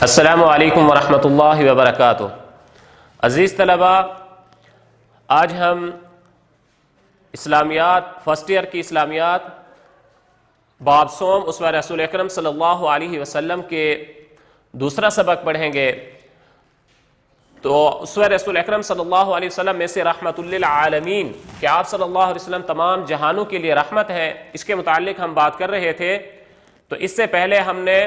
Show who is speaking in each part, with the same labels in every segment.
Speaker 1: السلام علیکم ورحمۃ اللہ وبرکاتہ۔ عزیز طلبہ، آج ہم اسلامیات فرسٹ ایئر کی اسلامیات باب صوم اسوہ رسول اکرم صلی اللہ علیہ وسلم کے دوسرا سبق پڑھیں گے۔ تو اسوہ رسول اکرم صلی اللہ علیہ وسلم میں سے رحمت للعالمین کہ آپ صلی اللہ علیہ وسلم تمام جہانوں کے لیے رحمت ہیں، اس کے متعلق ہم بات کر رہے تھے۔ تو اس سے پہلے ہم نے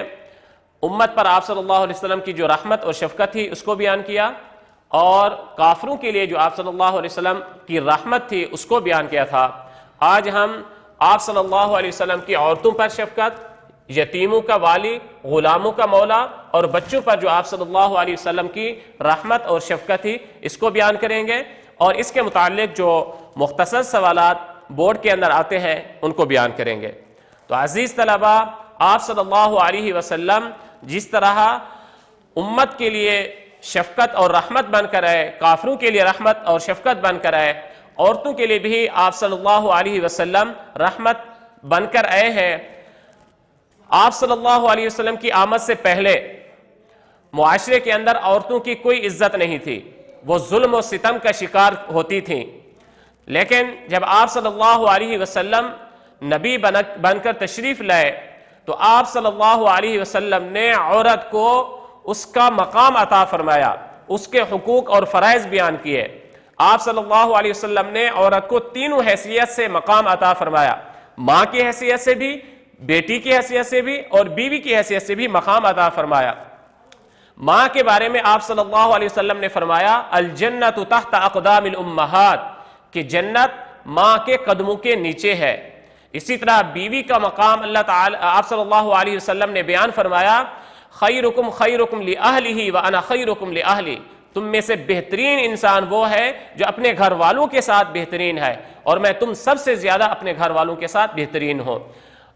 Speaker 1: امت پر آپ صلی اللہ علیہ وسلم کی جو رحمت اور شفقت تھی اس کو بیان کیا، اور کافروں کے لیے جو آپ صلی اللہ علیہ وسلم کی رحمت تھی اس کو بیان کیا تھا۔ آج ہم آپ صلی اللہ علیہ وسلم کی عورتوں پر شفقت، یتیموں کا والی، غلاموں کا مولا اور بچوں پر جو آپ صلی اللہ علیہ وسلم کی رحمت اور شفقت تھی اس کو بیان کریں گے، اور اس کے متعلق جو مختصر سوالات بورڈ کے اندر آتے ہیں ان کو بیان کریں گے۔ تو عزیز طلبہ، آپ صلی اللہ علیہ وسلم جس طرح امت کے لیے شفقت اور رحمت بن کر آئے، کافروں کے لیے رحمت اور شفقت بن کر آئے، عورتوں کے لیے بھی آپ صلی اللہ علیہ وسلم رحمت بن کر آئے ہیں۔ آپ صلی اللہ علیہ وسلم کی آمد سے پہلے معاشرے کے اندر عورتوں کی کوئی عزت نہیں تھی، وہ ظلم و ستم کا شکار ہوتی تھیں، لیکن جب آپ صلی اللہ علیہ وسلم نبی بن کر تشریف لائے تو آپ صلی اللہ علیہ وسلم نے عورت کو اس کا مقام عطا فرمایا، اس کے حقوق اور فرائض بیان کیے۔ آپ صلی اللہ علیہ وسلم نے عورت کو تینوں حیثیت سے مقام عطا فرمایا، ماں کی حیثیت سے بھی، بیٹی کی حیثیت سے بھی اور بیوی کی حیثیت سے بھی مقام عطا فرمایا۔ ماں کے بارے میں آپ صلی اللہ علیہ وسلم نے فرمایا الجنت تحت اقدام الامہات، کہ جنت ماں کے قدموں کے نیچے ہے۔ اسی طرح بیوی کا مقام اللہ تعالی آپ صلی اللہ علیہ وسلم نے بیان فرمایا خیرکم خیرکم لأہلہ وانا خیرکم لأہلی، تم میں سے بہترین انسان وہ ہے جو اپنے گھر والوں کے ساتھ بہترین ہے، اور میں تم سب سے زیادہ اپنے گھر والوں کے ساتھ بہترین ہوں۔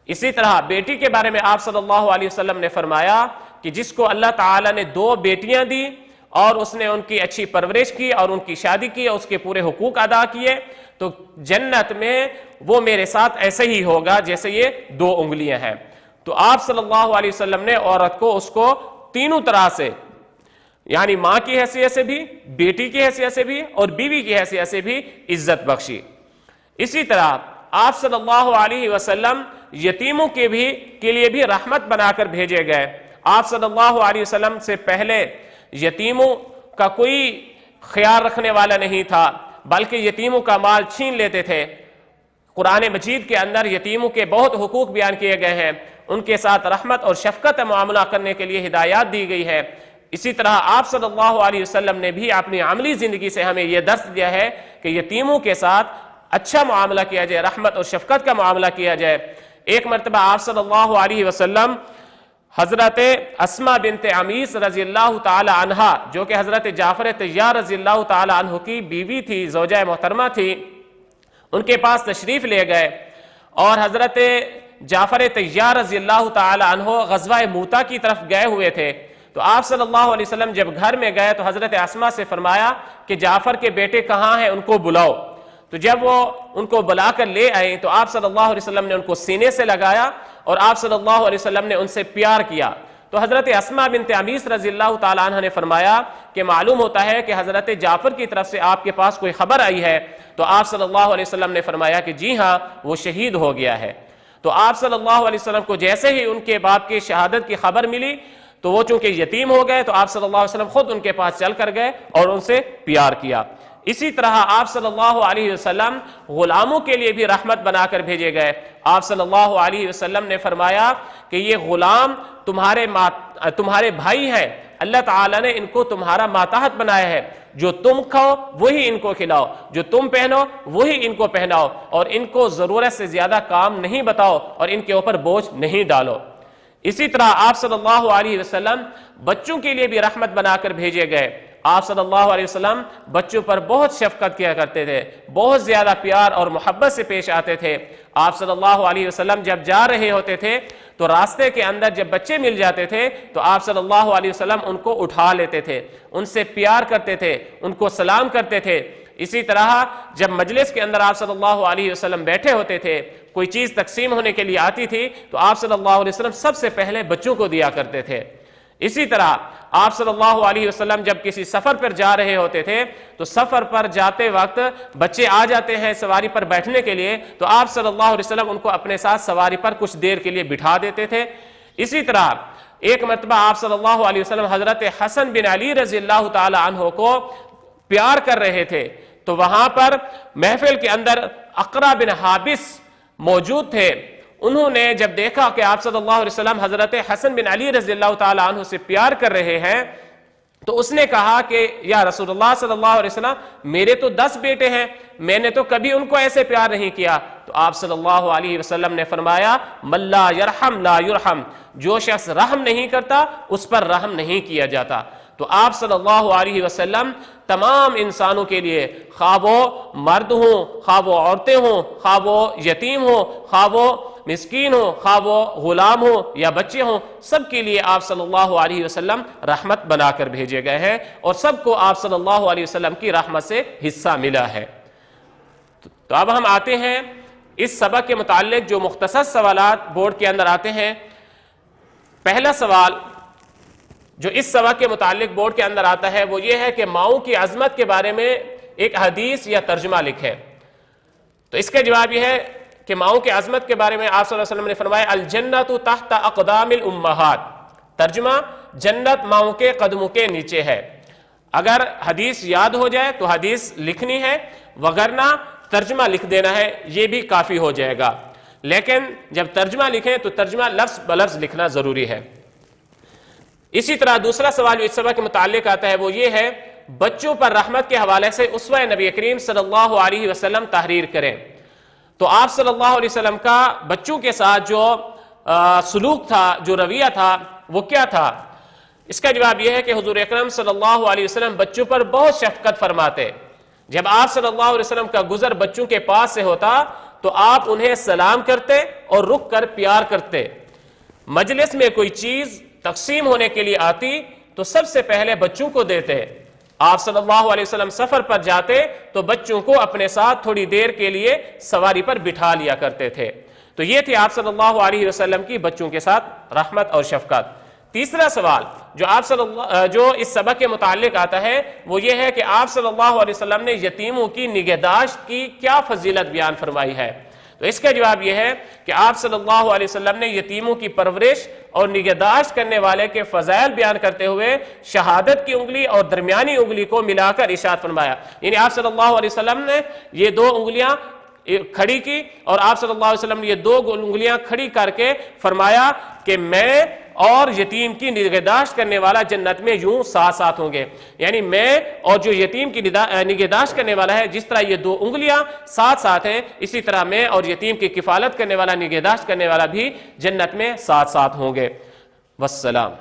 Speaker 1: اسی طرح بیٹی کے بارے میں آپ صلی اللہ علیہ وسلم نے فرمایا کہ جس کو اللہ تعالی نے 2 بیٹیاں دی اور اس نے ان کی اچھی پرورش کی اور ان کی شادی کی اور اس کے پورے حقوق ادا کیے، تو جنت میں وہ میرے ساتھ ایسے ہی ہوگا جیسے یہ 2 انگلیاں ہیں۔ تو آپ صلی اللہ علیہ وسلم نے عورت کو اس کو تینوں طرح سے، یعنی ماں کی حیثیت سے بھی، بیٹی کی حیثیت سے بھی اور بیوی کی حیثیت سے بھی عزت بخشی۔ اسی طرح آپ صلی اللہ علیہ وسلم یتیموں کے لیے بھی رحمت بنا کر بھیجے گئے۔ آپ صلی اللہ علیہ وسلم سے پہلے یتیموں کا کوئی خیال رکھنے والا نہیں تھا، بلکہ یتیموں کا مال چھین لیتے تھے۔ قرآن مجید کے اندر یتیموں کے بہت حقوق بیان کیے گئے ہیں، ان کے ساتھ رحمت اور شفقت معاملہ کرنے کے لیے ہدایات دی گئی ہے۔ اسی طرح آپ صلی اللہ علیہ وسلم نے بھی اپنی عملی زندگی سے ہمیں یہ درس دیا ہے کہ یتیموں کے ساتھ اچھا معاملہ کیا جائے، رحمت اور شفقت کا معاملہ کیا جائے۔ ایک مرتبہ آپ صلی اللہ علیہ وسلم حضرت اسماء بنت عمیس رضی اللہ تعالی عنہا، جو کہ حضرت جعفر طیار رضی اللہ تعالی عنہ کی بیوی تھی، زوجہ محترمہ تھی، ان کے پاس تشریف لے گئے، اور حضرت جعفر طیار رضی اللہ تعالی عنہ غزوہ موتا کی طرف گئے ہوئے تھے۔ تو آپ صلی اللہ علیہ وسلم جب گھر میں گئے تو حضرت اسماء سے فرمایا کہ جعفر کے بیٹے کہاں ہیں، ان کو بلاؤ۔ تو جب وہ ان کو بلا کر لے آئے تو آپ صلی اللہ علیہ وسلم نے ان کو سینے سے لگایا اور آپ صلی اللہ علیہ وسلم نے ان سے پیار کیا۔ تو حضرت اسماء بنت عمیس رضی اللہ تعالی عنہ نے فرمایا کہ معلوم ہوتا ہے کہ حضرت جعفر کی طرف سے آپ کے پاس کوئی خبر آئی ہے۔ تو آپ صلی اللہ علیہ وسلم نے فرمایا کہ جی ہاں، وہ شہید ہو گیا ہے۔ تو آپ صلی اللہ علیہ وسلم کو جیسے ہی ان کے باپ کی شہادت کی خبر ملی تو وہ چونکہ یتیم ہو گئے، تو آپ صلی اللہ علیہ وسلم خود ان کے پاس چل کر گئے اور ان سے پیار کیا۔ اسی طرح آپ صلی اللہ علیہ وسلم غلاموں کے لیے بھی رحمت بنا کر بھیجے گئے۔ آپ صلی اللہ علیہ وسلم نے فرمایا کہ یہ غلام تمہارے بھائی ہیں، اللہ تعالیٰ نے ان کو تمہارا ماتحت بنایا ہے، جو تم کھاؤ وہی ان کو کھلاؤ، جو تم پہنو وہی ان کو پہناؤ، اور ان کو ضرورت سے زیادہ کام نہیں بتاؤ اور ان کے اوپر بوجھ نہیں ڈالو۔ اسی طرح آپ صلی اللہ علیہ وسلم بچوں کے لیے بھی رحمت بنا کر بھیجے گئے۔ آپ صلی اللہ علیہ وسلم بچوں پر بہت شفقت کیا کرتے تھے، بہت زیادہ پیار اور محبت سے پیش آتے تھے۔ آپ صلی اللہ علیہ وسلم جب جا رہے ہوتے تھے تو راستے کے اندر جب بچے مل جاتے تھے تو آپ صلی اللہ علیہ وسلم ان کو اٹھا لیتے تھے، ان سے پیار کرتے تھے، ان کو سلام کرتے تھے۔ اسی طرح جب مجلس کے اندر آپ صلی اللہ علیہ وسلم بیٹھے ہوتے تھے، کوئی چیز تقسیم ہونے کے لیے آتی تھی تو آپ صلی اللہ علیہ وسلم سب سے پہلے بچوں کو دیا کرتے تھے۔ اسی طرح آپ صلی اللہ علیہ وسلم جب کسی سفر پر جا رہے ہوتے تھے تو سفر پر جاتے وقت بچے آ جاتے ہیں سواری پر بیٹھنے کے لیے، تو آپ صلی اللہ علیہ وسلم ان کو اپنے ساتھ سواری پر کچھ دیر کے لیے بٹھا دیتے تھے۔ اسی طرح ایک مرتبہ آپ صلی اللہ علیہ وسلم حضرت حسن بن علی رضی اللہ تعالی عنہ کو پیار کر رہے تھے، تو وہاں پر محفل کے اندر اقرا بن حابس موجود تھے۔ انہوں نے جب دیکھا کہ آپ صلی اللہ علیہ وسلم حضرت حسن بن علی رضی اللہ تعالی عنہ سے پیار کر رہے ہیں، تو اس نے کہا کہ یا رسول اللہ صلی اللہ علیہ وسلم، میرے تو 10 بیٹے ہیں، میں نے تو کبھی ان کو ایسے پیار نہیں کیا۔ تو آپ صلی اللہ علیہ وسلم نے فرمایا من لا یرحم لا یرحم، جو شخص رحم نہیں کرتا اس پر رحم نہیں کیا جاتا۔ تو آپ صلی اللہ علیہ وسلم تمام انسانوں کے لیے، خواہ وہ مرد ہوں، خواہ وہ عورتیں ہوں، خواہ وہ یتیم ہوں، خواہ وہ مسکین ہو، خواہ وہ غلام ہو یا بچے ہوں، سب کے لیے آپ صلی اللہ علیہ وسلم رحمت بنا کر بھیجے گئے ہیں، اور سب کو آپ صلی اللہ علیہ وسلم کی رحمت سے حصہ ملا ہے۔ تو اب ہم آتے ہیں اس سبق کے متعلق جو مختصر سوالات بورڈ کے اندر آتے ہیں۔ پہلا سوال جو اس سبق کے متعلق بورڈ کے اندر آتا ہے وہ یہ ہے کہ ماؤں کی عظمت کے بارے میں ایک حدیث یا ترجمہ لکھے۔ تو اس کا جواب یہ ہے کہ ماؤں کی عظمت کے بارے میں آپ صلی اللہ علیہ وسلم نے فرمایا الجنت تحت اقدام الامہات، ترجمہ جنت ماؤں کے قدموں کے نیچے ہے۔ اگر حدیث یاد ہو جائے تو حدیث لکھنی ہے، وگرنہ ترجمہ لکھ دینا ہے، یہ بھی کافی ہو جائے گا۔ لیکن جب ترجمہ لکھیں تو ترجمہ لفظ بلفظ لکھنا ضروری ہے۔ اسی طرح دوسرا سوال جو اس سبق کے متعلق آتا ہے وہ یہ ہے بچوں پر رحمت کے حوالے سے اسوہ نبی کریم صلی اللہ علیہ وسلم تحریر کریں۔ تو آپ صلی اللہ علیہ وسلم کا بچوں کے ساتھ جو سلوک تھا، جو رویہ تھا، وہ کیا تھا؟ اس کا جواب یہ ہے کہ حضور اکرم صلی اللہ علیہ وسلم بچوں پر بہت شفقت فرماتے۔ جب آپ صلی اللہ علیہ وسلم کا گزر بچوں کے پاس سے ہوتا تو آپ انہیں سلام کرتے اور رک کر پیار کرتے۔ مجلس میں کوئی چیز تقسیم ہونے کے لیے آتی تو سب سے پہلے بچوں کو دیتے۔ آپ صلی اللہ علیہ وسلم سفر پر جاتے تو بچوں کو اپنے ساتھ تھوڑی دیر کے لیے سواری پر بٹھا لیا کرتے تھے۔ تو یہ تھی آپ صلی اللہ علیہ وسلم کی بچوں کے ساتھ رحمت اور شفقت۔ تیسرا سوال جو اس سبق کے متعلق آتا ہے وہ یہ ہے کہ آپ صلی اللہ علیہ وسلم نے یتیموں کی نگہداشت کی کیا فضیلت بیان فرمائی ہے؟ تو اس کا جواب یہ ہے کہ آپ صلی اللہ علیہ وسلم نے یتیموں کی پرورش اور نگہداشت کرنے والے کے فضائل بیان کرتے ہوئے شہادت کی انگلی اور درمیانی انگلی کو ملا کر ارشاد فرمایا، یعنی آپ صلی اللہ علیہ وسلم نے یہ 2 انگلیاں کھڑی کی اور آپ صلی اللہ علیہ وسلم نے یہ 2 انگلیاں کھڑی کر کے فرمایا کہ میں اور یتیم کی نگہداشت کرنے والا جنت میں یوں ساتھ ساتھ ہوں گے، یعنی میں اور جو یتیم کی نگہداشت کرنے والا ہے، جس طرح یہ 2 انگلیاں ساتھ ساتھ ہیں، اسی طرح میں اور یتیم کی کفالت کرنے والا، نگہداشت کرنے والا بھی جنت میں ساتھ ساتھ ہوں گے۔ والسلام۔